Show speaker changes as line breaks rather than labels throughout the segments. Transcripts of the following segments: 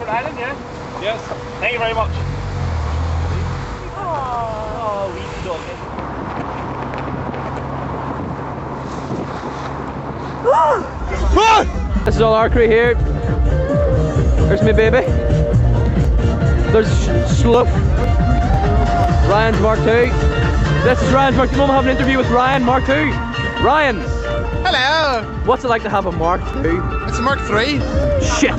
Rhode Island, yeah?
Yes.
Thank you very much. Oh, we doggy.
This is all our crew here. There's my baby. There's Sloop. Ryan's Mark II. This is Ryan's Mark II. I'm having an interview with Ryan Mark II. Ryan.
Hello.
What's it like to have a Mark II?
It's a Mark III.
Shit.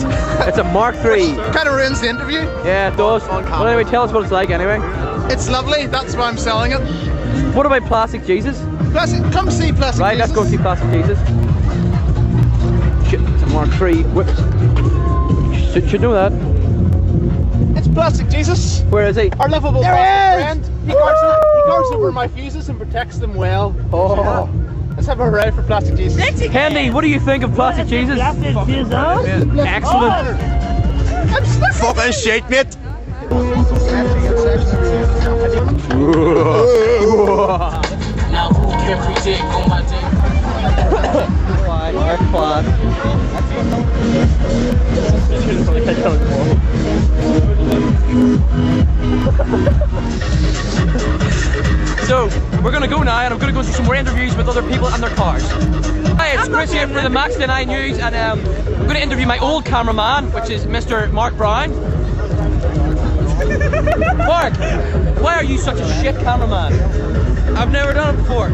It's a Mark III.
Kind of ruins the interview.
Yeah, it does. Well, anyway, tell us what it's like anyway.
It's lovely. That's why I'm selling it.
What about Plastic Jesus?
Come see Plastic
Right,
Jesus.
let's go see Plastic Jesus. Shit, it's a Mark III. Should know that.
It's Plastic Jesus.
Where is he?
Our lovable friend. He guards over my fuses and protects them well.
Oh.
Yeah. Let's have a hooray for Plastic Jesus.
Handy, what do you think of Plastic Jesus? Excellent.
Fucking shit, mate.
So, we're gonna go now and I'm gonna go through some more interviews with other people and their cars. Hi, it's Chris here for the MaxedNI News and I'm gonna interview my old cameraman, which is Mr. Mark Brown. Mark, why are you such a shit cameraman? I've never done it before.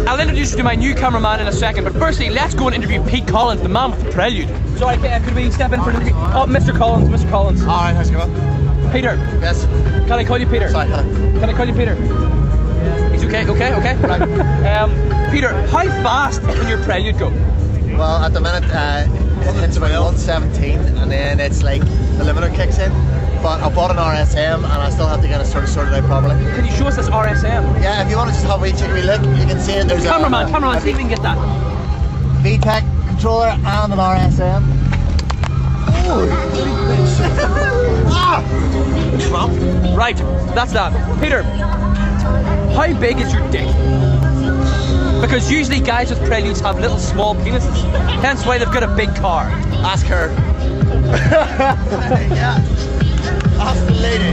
I'll introduce you to my new cameraman in a second, but firstly, let's go and interview Pete Collins, the man with the Prelude. Sorry, could we step in for an interview? Oh, Mr. Collins, Mr. Collins.
Alright, how's it going?
Peter.
Yes.
Can I call you Peter?
Sorry,
Can I call you Peter? He's okay, okay. Right. Peter, how fast can your Prelude go?
Well, at the minute, it's about 117, and then it's like the limiter kicks in. But I bought an RSM, and I still have to get it sort of sorted out properly.
Can you show us this RSM?
Yeah, if you want to just have a wee cheeky look, you can see it. There's
cameraman, see if we can get that.
VTEC controller and an RSM.
Right, that's that. Peter, how big is your dick? Because usually guys with Preludes have little small penises. Hence why they've got a big car.
Ask her. Yeah. Ask the lady.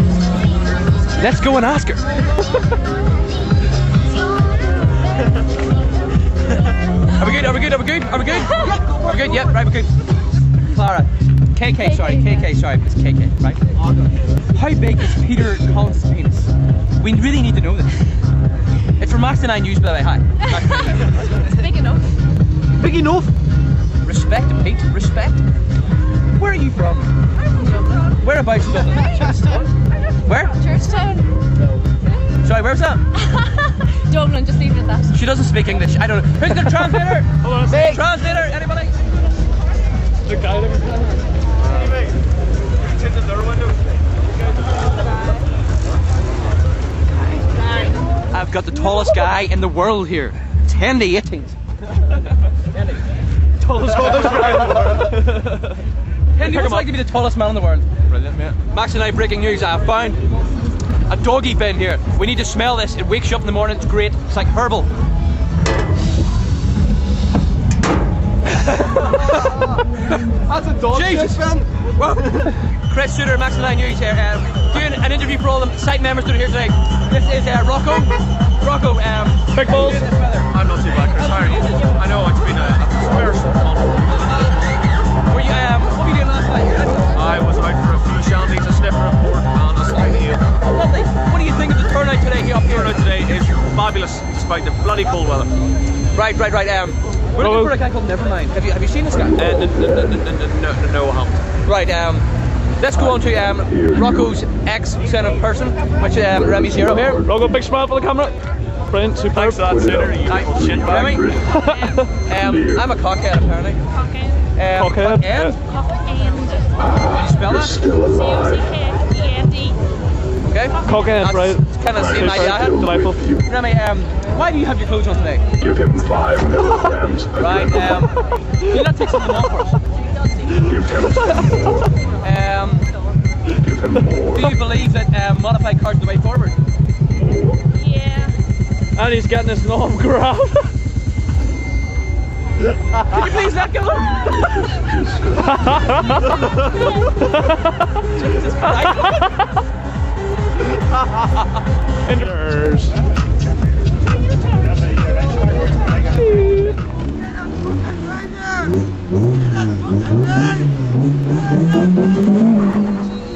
Let's go and ask her. Are we good? Yep, right, we're good. Clara. KK, sorry, it's KK, right? How big is Peter Collins' penis? We really need to know this. It's from MaxedNI News, by the way, hi.
It's big enough.
Big enough? Respect, Pete, respect. Where are you from?
I'm from Dublin.
Whereabouts in Dublin?
Churchtown.
Where?
Churchtown.
Sorry, where's that?
Dublin, just leave it at that.
She doesn't speak English, I don't know. Who's the translator?
Hold on a second.
Translator, anybody?
The guy that was anyway, it's in the door window.
I've got the tallest guy in the world here. It's Hendy 18th.
Tallest guy in the world.
Hendy, what's it like to be the tallest man in the world?
Brilliant, mate.
MaxedNI breaking news, I have found a doggy bin here. We need to smell this. It wakes you up in the morning, it's great. It's like herbal.
That's a dog
Jesus.
shit, man.
Well, Chris Suitor, MaxedNI News here, doing an interview for all the site members that are here today. This is Rocco. Rocco,
Big balls. I'm not too bad, Chris. How are you? I know it's been a first month.
Were you, what were you doing last night?
I was out for a few shanties, a sniffer of port, and a slide here.
Lovely. What do you think of the turnout today here up here?
Turnout today is fabulous, despite the bloody cold weather.
Right. We're looking for a guy called Nevermind. Have you seen this guy?
No, I haven't.
Right, let's go on to Rocco's ex-centre person, which is Remy Zero here.
Rocco, big smile for the camera. Brilliant, superb. Thanks for that, Suitor, you little shit bag.
Remy? I'm a cockhead apparently.
Cockhead?
Cockhead?
Cockhead.
How do you spell that?
C-O-C-K-E-N-D.
Okay.
Cockhead, right.
It's kind of the same idea I had.
Delightful.
Remy, why do you have your clothes on today?
Give him 5 milligrams.
Right, can you not take something off for us?
Give him 10 more. Give him more.
Do you believe that modified cars are the way forward?
Yeah.
And he's getting his knob grab.
Can you please let go? Jesus Christ.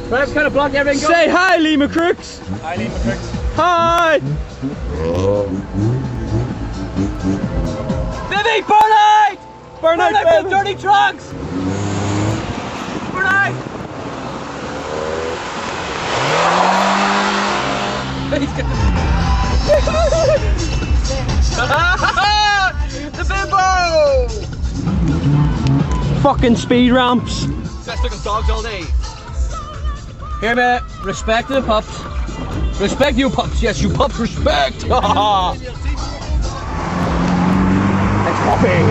Right, I've kind of blocked everything. Say hi, Lima Crooks.
Hi, Lima Crooks.
Hi. Vivi, burn out! Burn out for the dirty drugs! Burn out! The bimbo! Fucking speed ramps.
That's took us dogs all day.
Here, mate. Respect to the pups. Respect you pups. Yes, you pups respect. It's Poppy.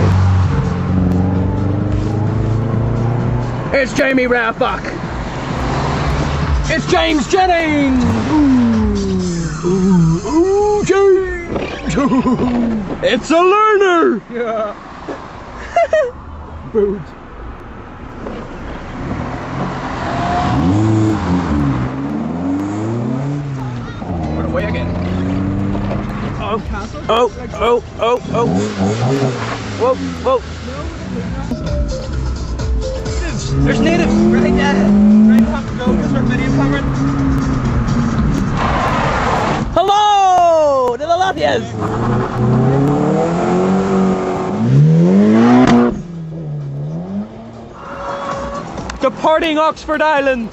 It's Jamie Rathbuck. It's James Jennings. Ooh, James. It's a learner. Yeah. Boot. Run away again. Oh, oh, oh, oh, oh. Whoa, whoa. There's natives right there. Right top to go because we're video camera. Hello to the Latvias. Departing Oxford Island.